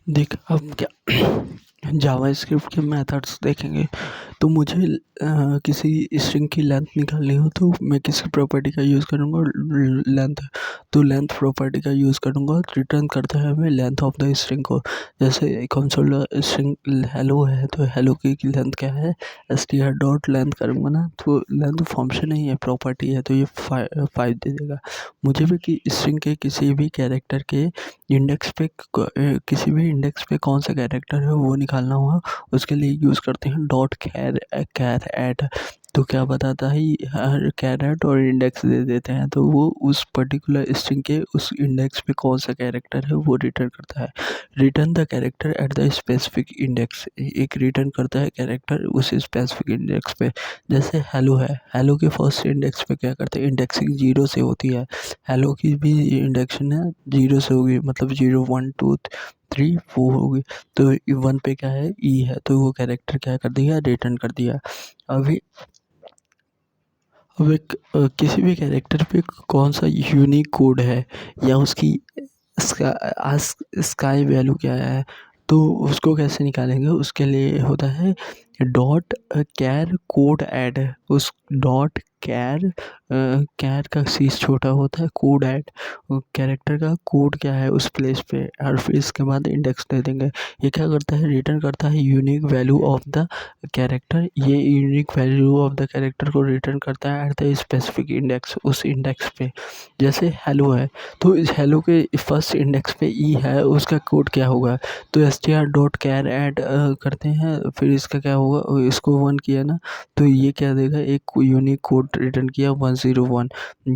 देख अब क्या जावास्क्रिप्ट के मेथड्स देखेंगे तो मुझे किसी स्ट्रिंग की लेंथ निकालनी हो तो मैं किसी प्रॉपर्टी का यूज़ करूँगा लेंथ। तो लेंथ प्रॉपर्टी का यूज़ करूँगा, रिटर्न करता है हमें लेंथ ऑफ द स्ट्रिंग को। जैसे कंसोल स्ट्रिंग हेलो है तो हेलो की लेंथ क्या है, str डॉट लेंथ करूँगा ना तो लेंथ फंक्शन नहीं है, प्रॉपर्टी है, तो ये 5 दे देगा मुझे भी। कि स्ट्रिंग के किसी भी कैरेक्टर के इंडेक्स पे किसी भी इंडेक्स पे कौन सा कैरेक्टर है वो निकालना हुआ, उसके लिए यूज़ करते हैं डॉट कैर एट। तो क्या बताता है, हर कैरेट और इंडेक्स दे देते हैं, तो वो उस पर्टिकुलर स्ट्रिंग के उस इंडेक्स पे कौन सा कैरेक्टर है वो रिटर्न करता है। Return the character eight the specific index, एक रिटर्न करता है कैरेक्टर उस स्पेसिफिक इंडेक्स पे। जैसे हेलो है, हेलो के फर्स्ट इंडेक्स पे क्या करते हैं, इंडेक्सिंग 0 से होती है। हेलो की भी इंडेक्शन है 0 से होगी, मतलब 0 1 2 3 4 होगी। तो 1 पे क्या है, ई है, तो वो कैरेक्टर क्या कर दिया, रिटर्न कर दिया। अभी अब एक किसी भी कैरेक्टर पे कौन सा यूनिक कोड है या उसकी स्काई वैल्यू क्या है, तो उसको कैसे निकालेंगे, उसके लिए होता है डॉट कैर कोड ऐड। उस डॉट कैर कैर का सी छोटा होता है, कोड ऐड, कैरेक्टर का कोड क्या है उस प्लेस पे, और फिर इसके बाद इंडेक्स दे देंगे। ये क्या करता है, रिटर्न करता है unique value of the character. ये unique value of the character को रिटर्न करता है एट द स्पेसिफिक इंडेक्स, उस इंडेक्स पे। जैसे हेलो है तो इस हेलो के फर्स्ट इंडेक्स पे ई है, उसका कोड क्या होगा, तो str डॉट कैर ऐड करते हैं, फिर इसका क्या होगा, इसको 1 किया ना तो ये क्या देगा, एक यूनिक कोड रिटर्न किया 101।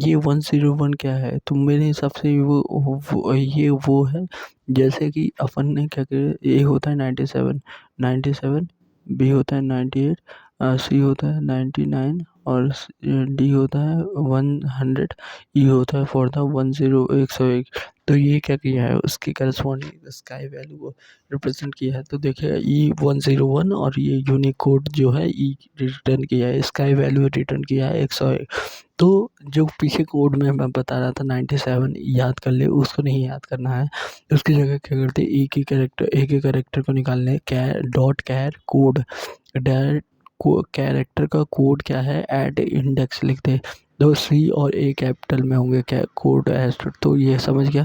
ये 101 क्या है, तो मेरे हिसाब से ये वो है, जैसे कि अपन ने क्या किया, ए होता है 97, 97, बी होता है 98, सी होता है 99 और डी होता है 100, ई होता है फॉर द 101। तो ये क्या किया है, उसकी करस्पॉन्डिंग स्काई वैल्यू को रिप्रेजेंट किया है। तो देखिए E101 और ये यूनिक कोड जो है ई रिटर्न किया है, स्काई वैल्यू रिटर्न किया है 101। तो जो पीछे कोड में मैं बता रहा था 97 याद कर ले, उसको नहीं याद करना है। उसकी जगह क्या करते हैं, एक ही कैरेक्टर को निकालने char dot char code that character का कोड क्या है, ऐड इंडेक्स लिखते। दो सी और ए कैपिटल में होंगे, क्या कोड एज, तो ये समझ गया।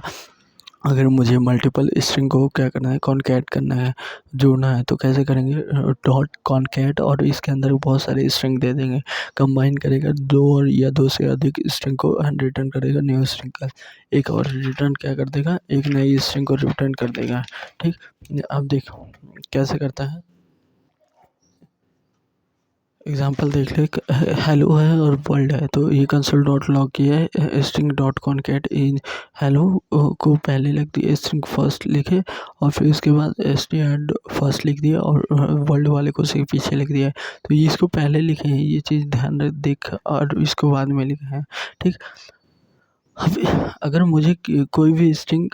अगर मुझे मल्टीपल स्ट्रिंग को क्या करना है, कॉनकैट करना है, जोड़ना है, तो कैसे करेंगे, डॉट कॉनकैट, और इसके अंदर बहुत सारे स्ट्रिंग दे देंगे, कंबाइन करेगा दो और या दो से अधिक स्ट्रिंग को रिटर्न करेगा, न्यू स्ट्रिंग का एक और रिटर्न क्या कर देगा, एक नई स्ट्रिंग को रिटर्न कर देगा। ठीक, अब देखो कैसे करता है, एग्जाम्पल देख ले। हेलो है और वर्ल्ड है, तो ये कंसोल डॉट लॉग किया है, string dot concat in hello को पहले लिख दिया, स्ट्रिंग फर्स्ट लिखे, और फिर उसके बाद str फर्स्ट लिख दिया और वर्ल्ड वाले को से पीछे लिख दिया। तो ये इसको पहले लिखे हैं, ये चीज़ ध्यान रख देख, और इसको बाद में लिखा है। ठीक, अब अगर मुझे कोई भी स्ट्रिंग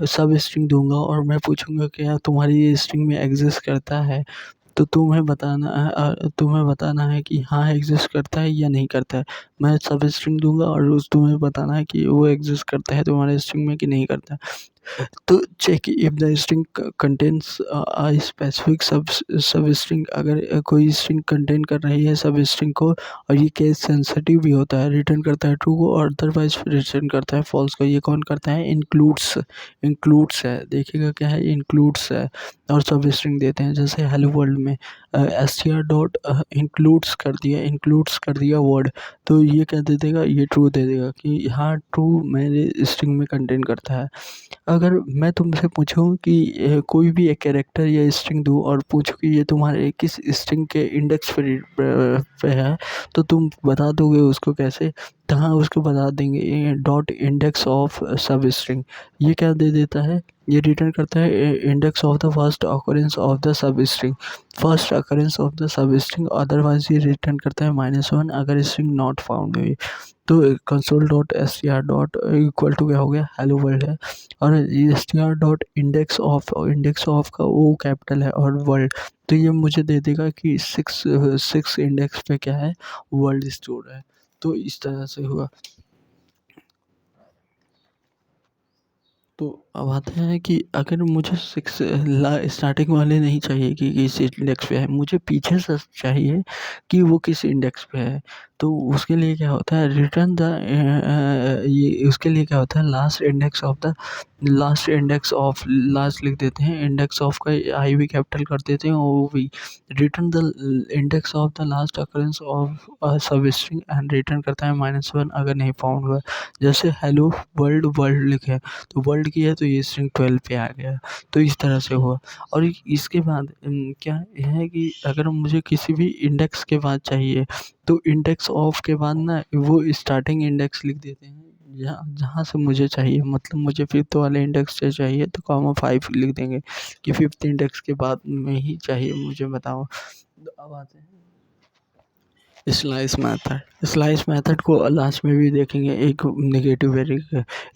सब स्ट्रिंग दूंगा और मैं पूछूंगा कि यार तुम्हारी ये स्ट्रिंग में एग्जिस्ट करता है, तो तुम्हें बताना है कि हाँ एग्जिस्ट करता है या नहीं करता है। मैं सब स्ट्रिंग दूंगा और उस तुम्हें बताना है कि वो एग्जिस्ट करता है तुम्हारे स्ट्रिंग में कि नहीं करता है। तो check if the string contains specific substring, अगर कोई स्ट्रिंग कंटेन कर रही है सब स्ट्रिंग को, और ये केस सेंसिटिव भी होता है, रिटर्न करता है ट्रू को, और अदरवाइज रिटर्न करता है फॉल्स को। ये कौन करता है, इंक्लूड्स है, देखिएगा क्या है, इंक्लूड्स है, और सब स्ट्रिंग देते हैं। जैसे हेलो वर्ल्ड में str डॉट इंक्लूड्स कर दिया वर्ड, तो ये क्या दे देगा, ये ट्रू दे देगा कि हाँ ट्रू मेरे स्ट्रिंग में कंटेन करता है। अगर मैं तुमसे पूछूं कि कोई भी एक कैरेक्टर या स्ट्रिंग दूं और पूछूं कि ये तुम्हारे किस स्ट्रिंग के इंडेक्स पे है, तो तुम बता दोगे उसको कैसे, तो हाँ उसको बता देंगे dot index of substring. ये क्या दे देता है, ये रिटर्न करता है index of the first occurrence of the substring, first occurrence of the substring, otherwise ये रिटर्न करता है -1 अगर स्ट्रिंग नॉट फाउंड हुई। तो console dot str dot equal to क्या हो गया, हेलो वर्ल्ड है, और str डॉट इंडेक्स ऑफ का ओ कैपिटल है और वर्ल्ड, तो ये मुझे दे देगा कि सिक्स इंडेक्स पे क्या है, वर्ल्ड स्टोर है। तो इस तरह से हुआ। तो अब आता है कि अगर मुझे स्टार्टिंग वाले नहीं चाहिए कि किस इंडेक्स पे है, मुझे पीछे से चाहिए कि वो किस इंडेक्स पे है। तो उसके लिए क्या होता है, रिटर्न द ये उसके लिए क्या होता है, लास्ट इंडेक्स ऑफ लास्ट लिख देते हैं, इंडेक्स ऑफ का आई भी कैपिटल कर देते हैं, ओ भी। Return the index of the last occurrence of सब स्ट्रिंग एंड रिटर्न करता है -1 अगर नहीं फाउंड हुआ। जैसे हेलो वर्ल्ड वर्ल्ड लिखे, तो वर्ल्ड की है तो ये स्ट्रिंग 12 पे आ गया। तो इस तरह से हुआ। और इसके बाद क्या है कि अगर मुझे किसी भी इंडेक्स के बाद चाहिए, तो इंडेक्स ऑफ के बाद ना वो स्टार्टिंग इंडेक्स लिख देते हैं, जहाँ जहाँ से मुझे चाहिए। मतलब मुझे फिफ्थ वाले इंडेक्स से चाहिए तो कॉमा 5 लिख देंगे कि फिफ्थ इंडेक्स के बाद में ही चाहिए मुझे, बताओ। तो अब आते हैं स्लाइस मेथड को लास्ट में भी देखेंगे, एक नेगेटिव वेरी।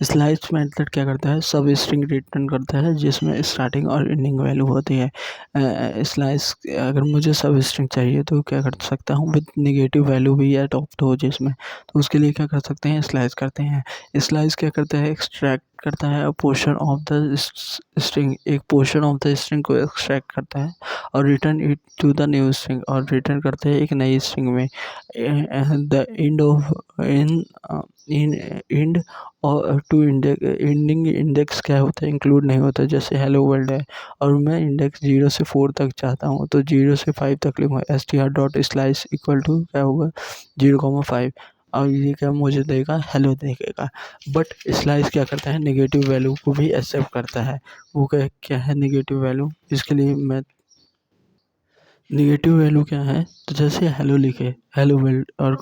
स्लाइस मेथड क्या करता है, सब स्ट्रिंग रिटर्न करता है जिसमें स्टार्टिंग और एंडिंग वैल्यू होती है। स्लाइस अगर मुझे सब स्ट्रिंग चाहिए तो क्या कर सकता हूँ, विद नेगेटिव वैल्यू भी अडॉप्ट हो जिसमें, तो उसके लिए क्या कर सकते हैं, स्लाइस करते हैं। स्लाइस क्या करता है, एक्सट्रैक्ट करता है पोर्शन ऑफ द स्ट्रिंग, एक पोर्शन ऑफ द स्ट्रिंग को एक्सट्रैक्ट करता है और return it to the new string, और रिटर्न करते हैं एक नई स्ट्रिंग में। The end of in end और टू इंडेक्स, एंडिंग इंडेक्स क्या होता है, इंक्लूड नहीं होता। जैसे हेलो वर्ल्ड है और मैं इंडेक्स 0 से 4 तक चाहता हूँ, तो 0 से 5 तक लिखूँगा, str.slice इक्वल टू क्या होगा, 0,5। और ये क्या मुझे देगा, हेलो देगा। बट स्लाइस क्या करता है, नेगेटिव वैल्यू को भी एक्सेप्ट करता है। वो क्या क्या है नेगेटिव वैल्यू, इसके लिए मैं नेगेटिव वैल्यू क्या है, तो जैसे हेलो लिखे, हेलो वर्ल्ड और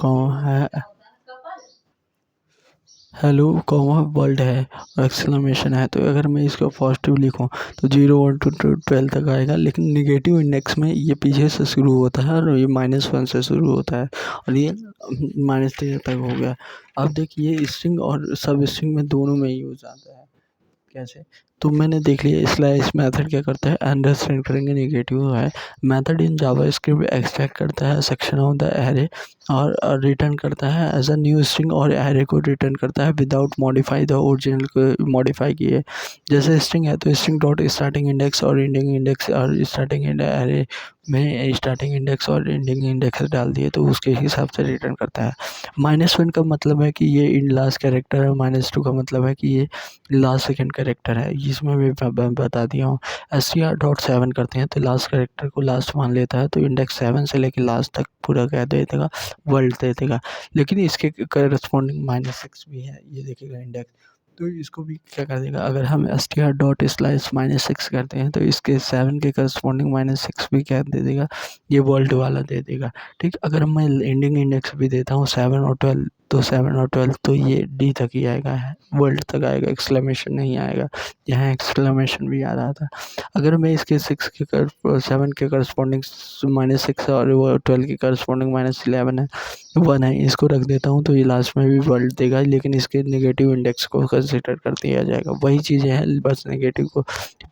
कॉमा वर्ल्ड है और एक्सक्लेमेशन है, तो अगर मैं इसको पॉजिटिव लिखूँ तो 0 1 2 12 तक आएगा। लेकिन नेगेटिव इंडेक्स में ये पीछे से शुरू होता है और ये -1 से शुरू होता है और ये -3 तक हो गया। अब देखिए स्ट्रिंग और सब स्ट्रिंग में दोनों में यूज आता है। कैसे, तो मैंने देख लिया स्लाइस मेथड क्या करता है, अंडरस्टैंड करेंगे, नेगेटिव है। मेथड इन जावास्क्रिप्ट एक्सट्रैक्ट करता है सेक्शन ऑफ द एरे और रिटर्न करता है एज अ न्यू स्ट्रिंग, और एरे को रिटर्न करता है विदाउट मॉडिफाई द ओरिजिनल को मॉडिफाई किए। जैसे स्ट्रिंग है तो स्ट्रिंग डॉट स्टार्टिंग इंडेक्स और एंडिंग इंडेक्स, और स्टार्टिंग एरे में स्टार्टिंग इंडेक्स और एंडिंग इंडेक्स डाल दिए तो उसके हिसाब से रिटर्न करता है। -1 का मतलब है कि ये इन लास्ट कैरेक्टर है, -2 का मतलब है कि ये लास्ट सेकंड कैरेक्टर है, इसमें भी बता दिया हूँ। str.7 करते हैं तो लास्ट कैरेक्टर को लास्ट मान लेता है, तो इंडेक्स 7 से लेकर लास्ट तक पूरा क्या दे देगा, वर्ल्ड दे देगा। लेकिन इसके करस्पॉन्डिंग -6 भी है, ये देखिएगा इंडेक्स, तो इसको भी क्या कर देगा, अगर हम str.slice -6 करते हैं तो इसके 7 के करस्पॉन्डिंग -6 भी क्या दे देगा, ये वर्ल्ड वाला दे देगा। ठीक, अगर मैं एंडिंग इंडेक्स भी देता हूँ 7 और 12, तो 7 और 12 तो ये डी तक ही आएगा, है वर्ल्ड तक आएगा, एक्सक्लेमेशन नहीं आएगा। यहाँ एक्सक्लेमेशन भी आ रहा था। अगर मैं इसके 6 के 7 के करस्पॉन्डिंग -6 और वो 12 के करस्पॉन्डिंग -11 है, 1 है, इसको रख देता हूँ तो ये लास्ट में भी वर्ल्ड देगा, लेकिन इसके नेगेटिव इंडेक्स को कंसिडर कर दिया जाएगा। वही चीज़ें हैं, बस नेगेटिव को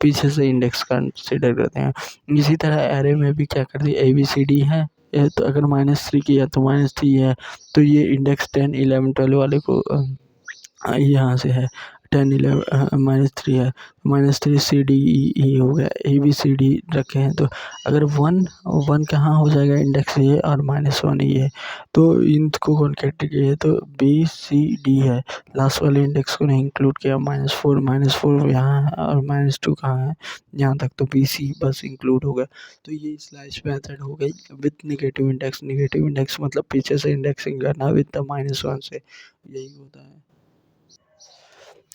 पीछे से इंडेक्स कंसिडर करते हैं। इसी तरह एरे में भी क्या कर दिया, ABCD है, तो अगर -3 किया तो -3 है, तो ये इंडेक्स 10 11 12 वाले को यहाँ से है 10 11 -3 है, -3 CDE हो गया, ABCD रखे हैं। तो अगर 1 कहाँ हो जाएगा, इंडेक्स ये और -1 ये, तो इनको कॉन्केट किए तो BCD है, लास्ट वाले इंडेक्स को नहीं इंक्लूड किया। -4 यहाँ है और -2 कहाँ है, यहाँ तक, तो BC बस इंक्लूड हो गया। तो ये स्लाइस मेथड हो गई with negative index. Negative index मतलब पीछे से इंडेक्सिंग करना विद द -1 से, यही होता है।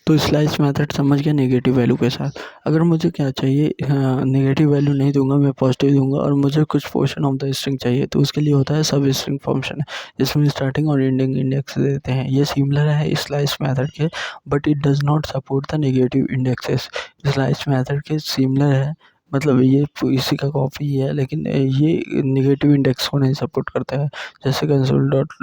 तो स्लाइस मेथड समझ गया नेगेटिव वैल्यू के साथ। अगर मुझे क्या चाहिए, नेगेटिव वैल्यू नहीं दूंगा, मैं पॉजिटिव दूंगा और मुझे कुछ पोर्शन ऑफ द स्ट्रिंग चाहिए, तो उसके लिए होता है सब स्ट्रिंग फंक्शन, जिसमें स्टार्टिंग और एंडिंग इंडेक्स देते हैं। ये सिमिलर है स्लाइस मेथड के, but it does not support the negative indexes. Slice method के सिमिलर है, मतलब ये इसी का कॉपी है, लेकिन ये नेगेटिव इंडेक्स को नहीं सपोर्ट करता है। जैसे कंसोल डॉट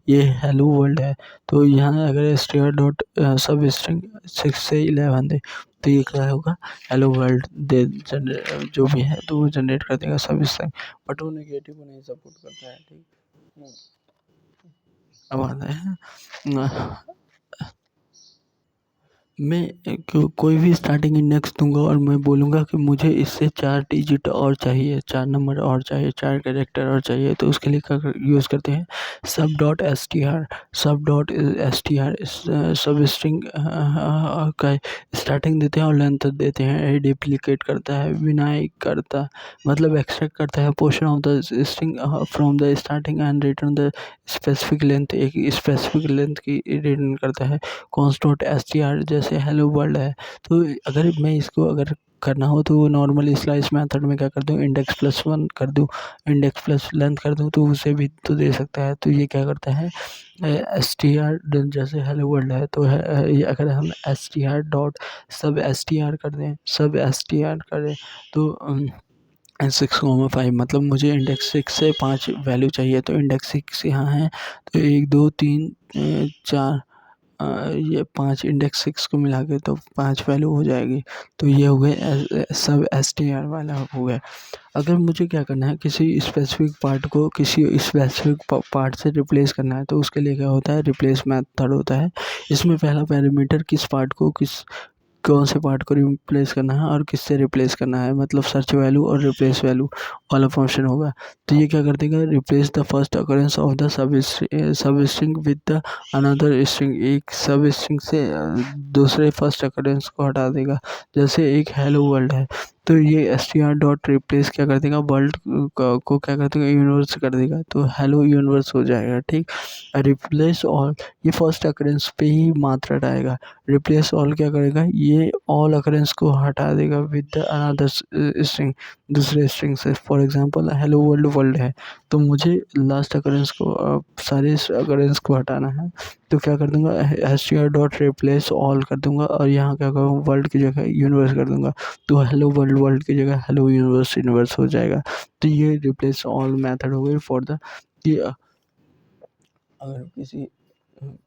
ये हेलो वर्ल्ड है, तो यहाँ अगर str डॉट सब स्ट्रिंग 6 से 11 दे, तो ये क्या होगा, हेलो वर्ल्ड दे जो भी है तो वो जनरेट कर देगा सब स्ट्रिंग, बट वो नेगेटिव को नहीं सपोर्ट करता है। ठीक, अब आता है मैं कोई भी स्टार्टिंग इंडेक्स दूंगा और मैं बोलूँगा कि मुझे इससे 4 डिजिट और चाहिए, 4 नंबर और चाहिए, 4 कैरेक्टर और चाहिए, तो उसके लिए क्या यूज़ करते हैं, सब डॉट एस टी आर। सब डॉट एस टी आर सब स्ट्रिंग का स्टार्टिंग देते हैं और लेंथ देते हैं। ये डुप्लीकेट करता है, विनाई करता मतलब एक्सट्रैक्ट करता है portion of the string from the starting and return the specific length, एक स्पेसिफिक लेंथ की रिटर्न करता है। Const dot S T are जैसे हेलो वर्ल्ड है, तो अगर मैं इसको अगर करना हो तो नॉर्मल स्लाइस मेथड में क्या कर दूँ, इंडेक्स प्लस वन कर दूँ, इंडेक्स प्लस लेंथ कर दूँ, तो उसे भी तो दे सकता है। तो ये क्या करता है, एस टी आर जैसे हेलो वर्ल्ड है तो ये अगर हम एस टी आर डॉट सब एस टी आर कर दें, सब एस टी आर करें तो 6,5 मतलब मुझे इंडेक्स 6 से 5 वैल्यू चाहिए, तो इंडेक्स 6 यहाँ है, तो 1 2 3 4 ये 5 इंडेक्स 6 को मिला के तो 5 वैल्यू हो जाएगी। तो ये हो गए सब एस टी आर वाला हो गया। अगर मुझे क्या करना है, किसी स्पेसिफिक पार्ट को किसी स्पेसिफिक पार्ट से रिप्लेस करना है, तो उसके लिए क्या होता है, रिप्लेस मेथड होता है। इसमें पहला पैरामीटर किस पार्ट को कौन से पार्ट को रिप्लेस करना है और किससे रिप्लेस करना है, मतलब सर्च वैल्यू और रिप्लेस वैल्यू वाला फंक्शन होगा। तो ये क्या कर देगा, replace the first occurrence of the सब string with the another string, एक सब स्ट्रिंग से दूसरे फर्स्ट अकरेंस को हटा देगा। जैसे एक हेलो वर्ल्ड है, तो ये S T R dot replace क्या कर देगा, वर्ल्ड को क्या कर देगा, यूनिवर्स कर देगा, तो हेलो यूनिवर्स हो जाएगा। ठीक, रिप्लेस ऑल ये फर्स्ट अकरेंस पे ही मात्रा हटाएगा। रिप्लेस ऑल क्या करेगा, ये ऑल अकरेंस को हटा देगा विद द अनदर स्ट्रिंग, दूसरे स्ट्रिंग से। For example hello world world है, तो मुझे लास्ट अकरेंस को सारे अकरेंस को हटाना है, तो क्या कर दूंगा, S T R dot replace all कर दूंगा और यहाँ क्या करूँगा, वर्ल्ड की जगह यूनिवर्स कर दूंगा, तो हेलो वर्ल्ड वर्ल्ड की जगह हेलो यूनिवर्स यूनिवर्स हो जाएगा। तो ये रिप्लेस ऑल मेथड हो गई फॉर द कि अगर किसी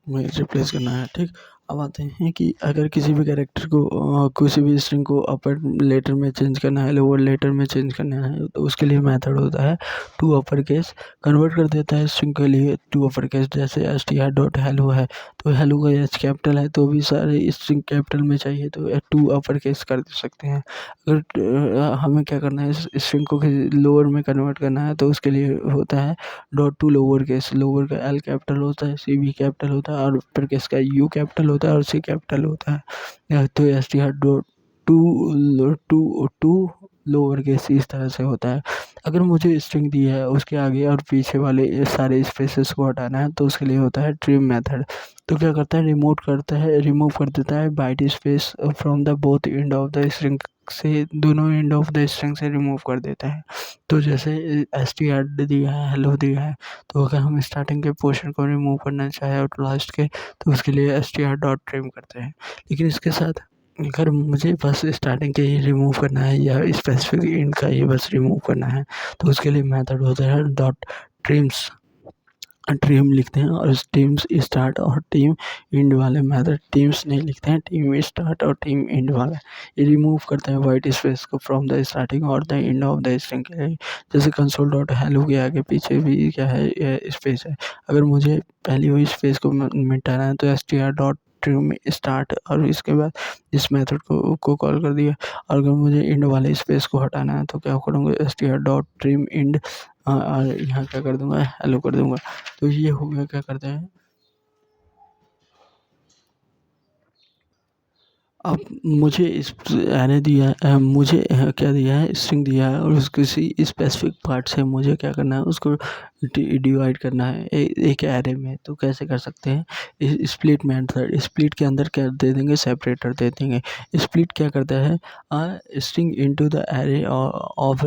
में रिप्लेस करना है। ठीक, अब आते हैं कि अगर किसी भी कैरेक्टर को किसी भी स्ट्रिंग को अपर लेटर में चेंज करना है, लोअर लेटर में चेंज करना है, तो उसके लिए मेथड होता है टू अपर केस, कन्वर्ट कर देता है स्ट्रिंग के लिए टू अपर केस। जैसे S T R dot hello है, तो हेलो का एच कैपिटल है, तो भी सारे स्ट्रिंग कैपिटल में चाहिए तो टू अपर केस कर सकते हैं। अगर हमें क्या करना है, इस स्ट्रिंग को लोअर में कन्वर्ट करना है, तो उसके लिए होता है dot to lower case. Lower का एल कैपिटल होता है, सी बी कैपिटल होता है और अपर केस का यू कैपिटल होता है और सी कैपिटल होता है। तो S T R dot to to to lower case इस तरह से होता है। अगर मुझे स्ट्रिंग दी है, उसके आगे और पीछे वाले सारे स्पेसेस को हटाना है, तो उसके लिए होता है ट्रिम मेथड। तो क्या करता है, रिमूव कर देता है white space from the both end of the string से, दोनों एंड ऑफ द स्ट्रिंग से रिमूव कर देता है। तो जैसे एस टी आर दिया है, हेलो दिया है, तो अगर हम स्टार्टिंग के पोर्शन को रिमूव करना चाहें और लास्ट के, तो उसके लिए S T R dot trim करते हैं। लेकिन इसके साथ अगर मुझे बस स्टार्टिंग के ही रिमूव करना है या स्पेसिफिक एंड का ही बस रिमूव करना है, तो उसके लिए मेथड होता है डॉट ट्रिम्स। टीम लिखते हैं और टीम्स स्टार्ट और टीम एंड वाले मेथड टीम्स नहीं लिखते हैं, टीम स्टार्ट और टीम एंड वाला ये रिमूव करते हैं वाइट स्पेस को फ्रॉम द स्टार्टिंग और the end of the string के लिए। जैसे कंसोल डॉट हेलो के आगे पीछे भी क्या है, स्पेस है, अगर मुझे पहली हुई स्पेस को मिटाना है, तो S T R dot trim start और इसके बाद इस मेथड को कॉल कर दिया। और अगर मुझे एंड वाले स्पेस को हटाना है, तो क्या करूँगा, S T R dot trim and और यहाँ क्या कर दूंगा, हेलो कर दूंगा। तो ये हो गया, क्या करते हैं, अब मुझे इस एरे दिया है, मुझे क्या दिया है, स्ट्रिंग दिया है और उस किसी स्पेसिफिक पार्ट से मुझे क्या करना है, उसको डिवाइड करना है एक एरे में। तो कैसे कर सकते हैं, स्प्लिट मेथड। स्प्लिट के अंदर क्या दे देंगे, सेपरेटर दे देंगे। स्प्लिट क्या करता है, string into the array of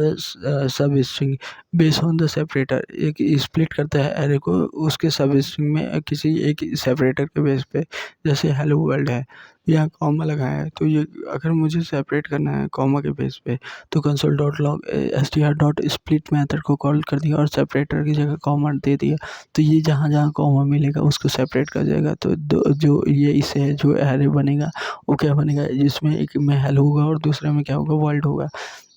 सब string based on the separator. एक स्प्लिट करता है एरे को उसके सब स्ट्रिंग में किसी एक सेपरेटर के बेस पे। जैसे हेलो वर्ल्ड है, यहाँ कॉमा लगाया है, तो ये अगर मुझे सेपरेट करना है कॉमा के बेस पे, तो console dot log S T R dot split method को कॉल कर दिया और सेपरेटर की जगह कॉमा दे दिया। तो ये जहाँ जहाँ कॉमा मिलेगा उसको सेपरेट कर जाएगा। तो जो ये इससे जो एरे बनेगा वो क्या बनेगा, जिसमें एक में हेलो होगा और दूसरे में क्या होगा, वर्ल्ड होगा।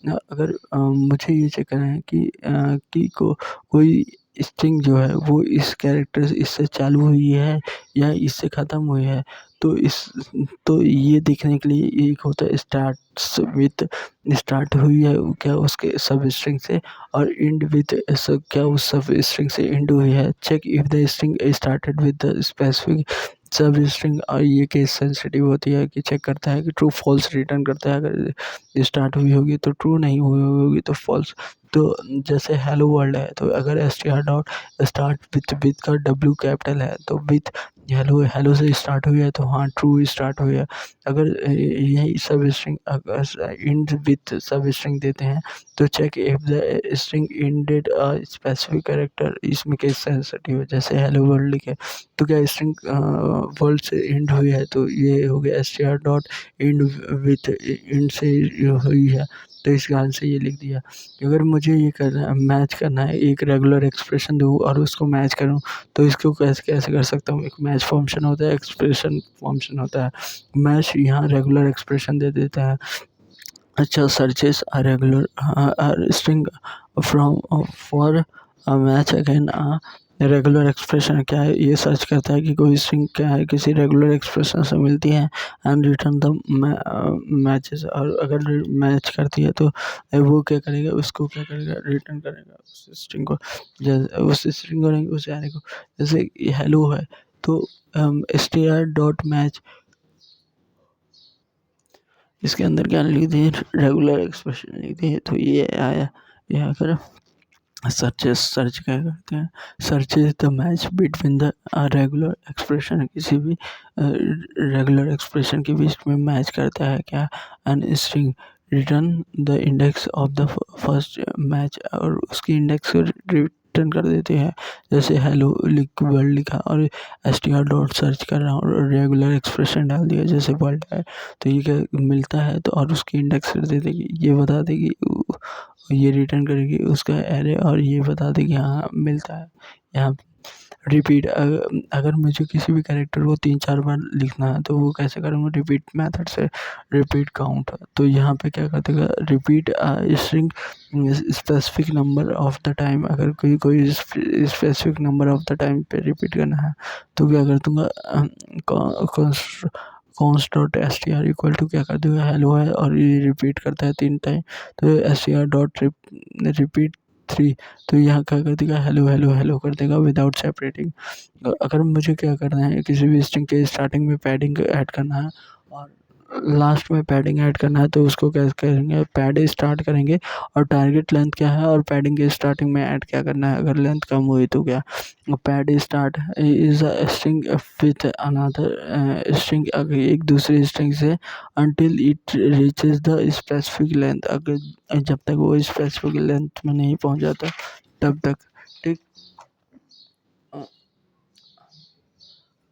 अगर मुझे ये चेक करना है कि कोई स्ट्रिंग जो है वो इस कैरेक्टर से इससे चालू हुई है या इससे ख़त्म हुई है। तो ये देखने के लिए एक होता है स्टार्ट्स विथ, स्टार्ट हुई है क्या उसके सब स्ट्रिंग से, और एंड विथ क्या उस सब स्ट्रिंग से एंड हुई है। Check if the string started with the specific substring, और ये केस सेंसिटिव होती है कि चेक करता है कि ट्रू फॉल्स रिटर्न करता है। अगर स्टार्ट हुई होगी तो ट्रू, नहीं हुई होगी तो फॉल्स। तो जैसे हेलो वर्ल्ड है, तो अगर str डॉट स्टार्ट विथ का W कैपिटल है तो विथ हेलो, हेलो से स्टार्ट हुई है तो हाँ ट्रू स्टार्ट हुई है। अगर यही सब स्ट्रिंग अगर इंड विथ सब स्ट्रिंग देते हैं तो check if the string ended specific character, इसमें केस सेंसिटिव है। जैसे हेलो वर्ल्ड लिखे तो क्या स्ट्रिंग वर्ल्ड से एंड हुई है, तो ये हो गया str dot and with and से हुई है, तो इस कारण से ये लिख दिया। अगर मुझे ये करना है, मैच करना है, एक रेगुलर एक्सप्रेशन दूँ और उसको मैच करूँ, तो इसको कैसे कैसे कर सकता हूँ। एक मैच फंक्शन होता है, एक्सप्रेशन फंक्शन होता है। मैच यहाँ रेगुलर एक्सप्रेशन दे देता है। अच्छा, searches a regular string from for a match again regular expression क्या है, ये सर्च करता है कि कोई स्ट्रिंग क्या है किसी रेगुलर एक्सप्रेशन से मिलती है एंड रिटर्न द मैचेस, और अगर मैच करती है तो वो क्या करेगा, उसको क्या करेगा, रिटर्न करेगा उस स्ट्रिंग को। जैसे उस स्ट्रिंग को नहीं, उस एरे को। जैसे हेलो है तो str डॉट मैच, इसके अंदर क्या लिख दिए, रेगुलर एक्सप्रेशन लिख दिए, तो ये आया। यहाँ कर सर्च क्या करते हैं, searches the match between the regular expression, किसी भी रेगुलर एक्सप्रेशन के बीच में मैच करता है क्या, and string return the index of the first match, और उसकी इंडेक्स को रिटर्न कर देते हैं। जैसे हेलो वर्ल्ड लिखा और str डॉट सर्च कर रहा हूँ और रेगुलर एक्सप्रेशन डाल दिया जैसे वर्ल्ड है, तो ये क्या मिलता है, तो और उसकी इंडेक्स कर दे देगी, ये बता देगी, ये रिटर्न करेगी उसका एरे, और ये बता देगी हाँ मिलता है। यहाँ रिपीट, अगर मुझे किसी भी कैरेक्टर को 3-4 बार लिखना है तो वो कैसे करूँगा, रिपीट मेथड से, रिपीट काउंट। तो यहाँ पे क्या कर देगा, repeat string specific number of the time, अगर कोई specific number of the time पे रिपीट करना है तो क्या कर दूंगा, const dot str equal to क्या कर दूंगा, हेलो है और ये रिपीट करता है 3 टाइम, तो str डॉट रिपीट 3, तो यहाँ क्या कर देगा, हेलो हेलो हेलो कर देगा विदाउट सेपरेटिंग। अगर मुझे क्या करना है, किसी भी स्ट्रिंग के स्टार्टिंग में पैडिंग ऐड करना है और लास्ट में पैडिंग ऐड करना है, तो उसको क्या करेंगे, पैड स्टार्ट करेंगे और टारगेट लेंथ क्या है और पैडिंग के स्टार्टिंग में ऐड क्या करना है। अगर लेंथ कम हुई तो क्या, pad start is a string with another string, अगर एक दूसरी स्ट्रिंग से until it reaches the specific length, अगर जब तक वो स्पेसिफिक लेंथ में नहीं पहुंच जाता तब तक। ठीक,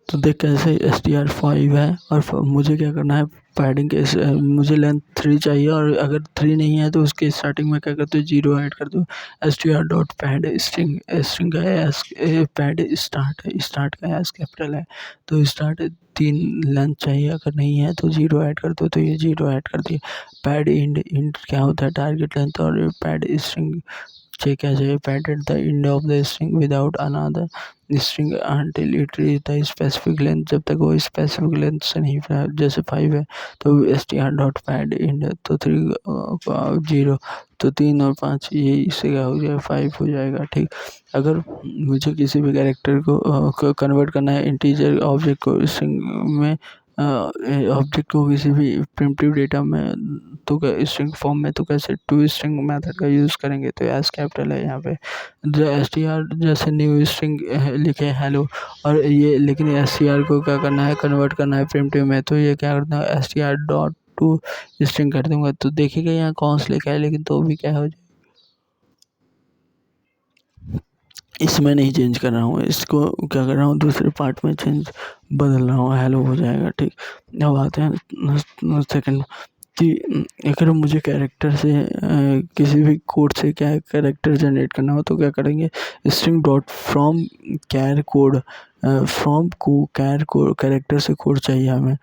तो देख कैसे str5 है और मुझे क्या करना है, पैडिंग के मुझे लेंथ 3 चाहिए, और अगर 3 नहीं है तो उसके स्टार्टिंग में क्या करते हो, 0 ऐड कर दो। str dot pad string, string का एस पैड स्टार्ट है, स्टार्ट का एस कैपिटल है, तो स्टार्ट 3 लेंथ चाहिए, अगर नहीं है तो 0 ऐड कर दो, तो ये 0 ऐड कर दिए। पैड इंड क्या होता है, टारगेट लेंथ, और पैड स्ट्रिंग चेक क्या चाहिए, pad at the end of the string without another string until it reach the specific length, जब तक वो स्पेसिफिक लेंथ से नहीं जैसे 5 है तो str डॉट पैड इंड, तो 3 0, तो 3 और 5 ये इससे क्या हो जाएगा, 5 हो जाएगा। ठीक, अगर मुझे किसी भी कैरेक्टर को कन्वर्ट करना है इंटीजर ऑब्जेक्ट को स्ट्रिंग में, ऑब्जेक्ट को किसी भी प्रिमिटिव डेटा में, तो स्ट्रिंग फॉर्म में, तो कैसे टू स्ट्रिंग मेथड का यूज़ करेंगे, तो एस कैपिटल है यहाँ पे। str जैसे न्यू स्ट्रिंग लिखे हेलो, और ये लेकिन str को क्या करना है, कन्वर्ट करना है प्रिमिटिव में, तो ये क्या करना है, str डॉट टू स्ट्रिंग कर दूंगा, तो देखिएगा यहाँ कॉन्स लिखा है लेकिन तो भी क्या हो जाए, इसमें नहीं चेंज कर रहा हूँ, इसको क्या कर रहा हूँ, दूसरे पार्ट में चेंज बदल रहा हूँ, हेलो हो जाएगा। ठीक, अब आते हैं सेकंड कि अगर मुझे कैरेक्टर से किसी भी कोड से क्या कैरेक्टर जनरेट करना हो तो क्या करेंगे, string dot from char code, from को कैर कोड कैरेक्टर से कोड चाहिए हमें,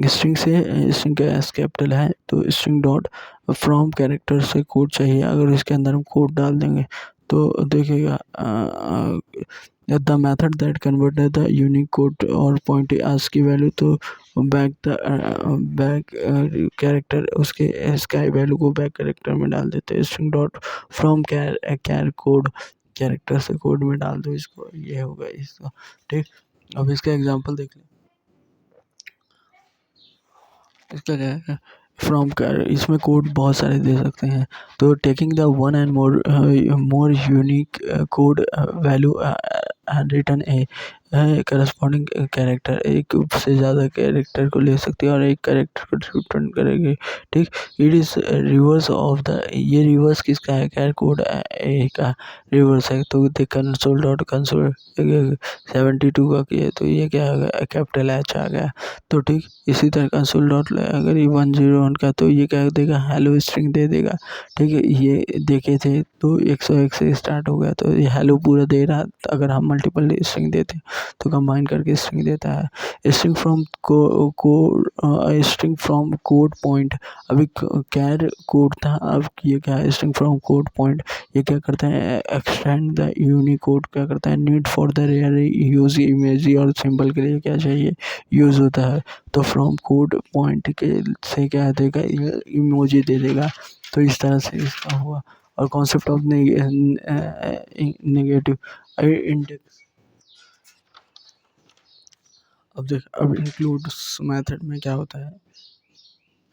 स्ट्रिंग से, स्ट्रिंग का एस कैपिटल है तो स्ट्रिंग डॉट फ्रॉम कैरेक्टर से कोड चाहिए, अगर इसके अंदर हम कोड डाल देंगे तो देखिएगा the method that convert the unicode और पॉइंट आस्क की वैल्यू तो बैक कैरेक्टर उसके स्काई वैल्यू को बैक कैरेक्टर में डाल देते हैं। String dot from char code character से कोड में डाल दो इसको, ये होगा इसका। ठीक, अब इसका एग्जांपल देख लें। इसका क्या है, फ्रॉम कर इसमें कोड बहुत सारे दे सकते हैं। तो taking the one and more unique code value return A corresponding character, एक से ज़्यादा कैरेक्टर को ले सकती है और एक कैरेक्टर को रिटर्न करेगी। ठीक, it is reverse of the, ये रिवर्स किसका है, कैर कोड ए का रिवर्स है। तो कंसोल डॉट कंसोल 72 का किया तो ये क्या आ गया, कैपिटल एच आ गया। तो ठीक इसी तरह कंसोल डॉट अगर ये 101 का तो ये क्या देगा, हेलो स्ट्रिंग दे देगा। ठीक है, ये देखे थे तो 101 से स्टार्ट हो गया तो ये हेलो पूरा दे रहा। अगर हम मल्टीपल स्ट्रिंग देते तो कंबाइन करके स्ट्रिंग देता है। String from string from code point, अभी कैर कोड था, अब ये क्या है, स्ट्रिंग फ्रॉम कोड पॉइंट। ये क्या करता है, एक्सटेंड द यूनिकोड क्या करता है, need for the rare use image और सिंबल के लिए क्या चाहिए, यूज़ होता है। तो फ्रॉम कोड पॉइंट के से क्या देगा, ये इमोजी दे देगा। तो इस तरह से इसका हुआ। और कॉन्सेप्ट ऑफ नेगेटिव इंडेक्स, अब देख, अब इंक्लूड्स मेथड में क्या होता है।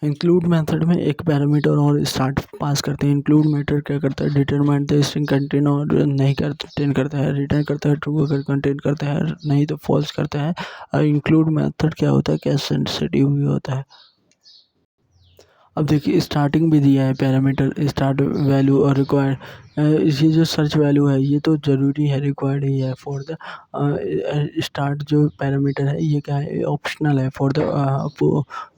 इंक्लूड मेथड में एक पैरामीटर और स्टार्ट पास करते हैं। इंक्लूड मेथड क्या करता है, डिटरमाइन द स्ट्रिंग कंटेन और नहीं कंटेन करता है, रिटर्न करता है ट्रू अगर कंटेन करता है, नहीं तो फॉल्स करता है। और इंक्लूड मेथड क्या होता है, क्या सेंसिटिव भी होता है। अब देखिए स्टार्टिंग भी दिया है पैरामीटर, स्टार्ट वैल्यू और रिक्वायर्ड। ये जो सर्च वैल्यू है ये तो ज़रूरी है, रिक्वायर्ड ही है फॉर द स्टार्ट। जो पैरामीटर है ये क्या है, ऑप्शनल है। For the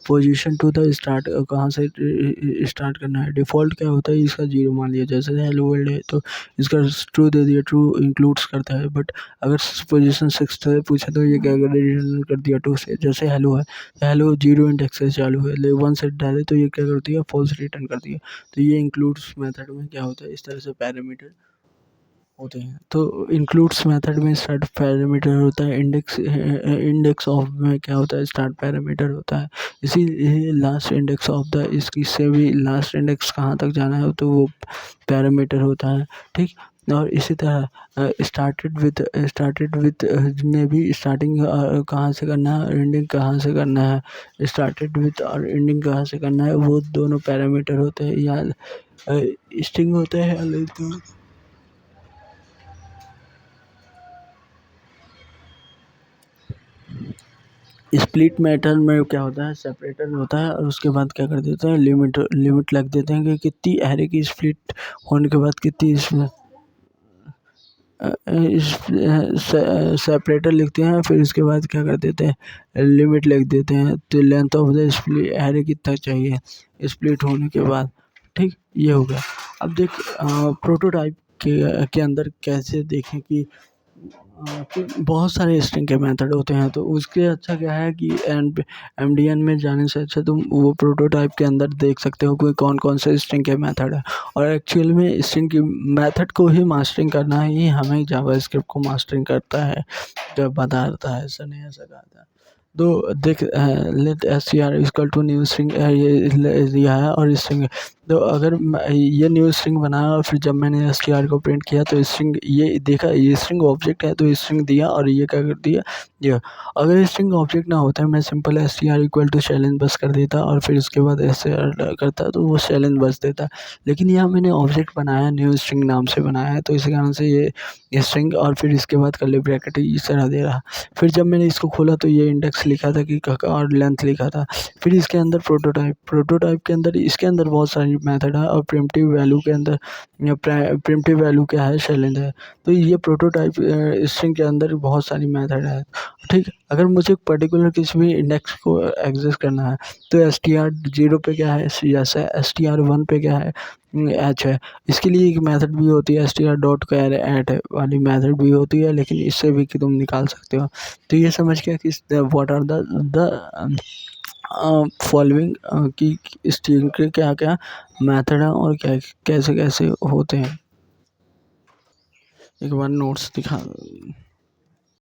position to the start, कहाँ से स्टार्ट करना है। डिफ़ॉल्ट क्या होता है, इसका जीरो मान लिया, जैसे हेलो वर्ल्ड है तो इसका ट्रू दे दिया, ट्रू इंक्लूड्स करता है। बट अगर पोजीशन 6 से पूछे तो ये क्या कर रिटर्न कर दिया 2 से, जैसे हेलो है हेलो जीरो इंडेक्स से चालू है, ले 1 से डाले तो ये क्या कर दिया, फॉल्स रिटर्न कर दिया। तो ये इंक्लूड्स मेथड में क्या होता है, इस तरह से पैरामीटर होते हैं। तो इंक्लूड्स मेथड में स्टार्ट पैरामीटर होता है। इंडेक्स ऑफ में क्या होता है, स्टार्ट पैरामीटर होता है। इसी लास्ट इंडेक्स ऑफ द, इसकी से भी लास्ट इंडेक्स कहाँ तक जाना है तो वो पैरामीटर होता है। ठीक, और इसी तरह स्टार्टेड विथ में भी स्टार्टिंग कहाँ से करना है, एंडिंग कहाँ से करना है, स्टार्टेड विथ और एंडिंग कहाँ से करना है, वो दोनों पैरामीटर होते हैं या स्ट्रिंग होते हैं अलग। स्प्लिट मेथड में क्या होता है, सेपरेटर होता है और उसके बाद क्या कर देते हैं, लिमिट लग देते हैं कि कितनी एरे की स्प्लिट होने के बाद कितनी इसमें सेपरेटर लिखते हैं। फिर उसके बाद क्या कर देते हैं, लिमिट लिख देते हैं। तो length of the split array कितना चाहिए स्प्लिट होने के बाद। ठीक, ये हो गया। अब देख प्रोटोटाइप के अंदर कैसे देखें कि बहुत सारे स्ट्रिंग के मेथड होते हैं। तो उसके अच्छा क्या है कि एमडीएन में जाने से अच्छा तुम वो प्रोटोटाइप के अंदर देख सकते हो कि कौन कौन से स्ट्रिंग के मेथड है। और एक्चुअल में स्ट्रिंग की मेथड को ही मास्टरिंग करना ही हमें जावास्क्रिप्ट को मास्टरिंग करता है, जब बताता है, ऐसा नहीं ऐसा कहता है। तो देख let S C R equal to new string ये दिया है और स्ट्रिंग। तो अगर ये न्यू स्ट्रिंग बनाया और फिर जब मैंने एस टी आर को प्रिंट किया तो स्ट्रिंग ये देखा, ये स्ट्रिंग ऑब्जेक्ट है तो स्ट्रिंग दिया और ये क्या कर दिया, ये। अगर स्ट्रिंग ऑब्जेक्ट ना होता है मैं simple S T R equal to challenge बस कर देता और फिर उसके बाद एस टी आर करता तो वो चैलेंज बस देता। लेकिन यहाँ मैंने ऑब्जेक्ट बनाया, न्यू स्ट्रिंग नाम से बनाया है, तो इसी कारण से ये स्ट्रिंग और फिर इसके बाद कर्ली ब्रैकेट इस तरह दे रहा। फिर जब मैंने इसको खोला तो ये इंडेक्स लिखा था कि और लेंथ लिखा था। फिर इसके अंदर प्रोटोटाइप के अंदर इसके अंदर बहुत सारी मेथड है और प्रिमिटिव वैल्यू के अंदर प्रिमिटिव वैल्यू क्या है, शैलेंद्र है। तो ये प्रोटोटाइप स्ट्रिंग के अंदर बहुत सारी मेथड है। ठीक, अगर मुझे पर्टिकुलर किसी भी इंडेक्स को एक्सेस करना है तो एस टी आर 0 पे क्या है, जैसे एस टी आर 1 पे क्या है, एच है। इसके लिए एक मेथड भी होती है S T R dot char at वाली मेथड भी होती है, लेकिन इससे भी कि तुम निकाल सकते हो। तो ये समझ गया कि व्हाट आर द फॉलोइंग की स्ट्रिंग के क्या क्या मेथड है और क्या कैसे कैसे होते हैं। एक बार नोट्स दिखा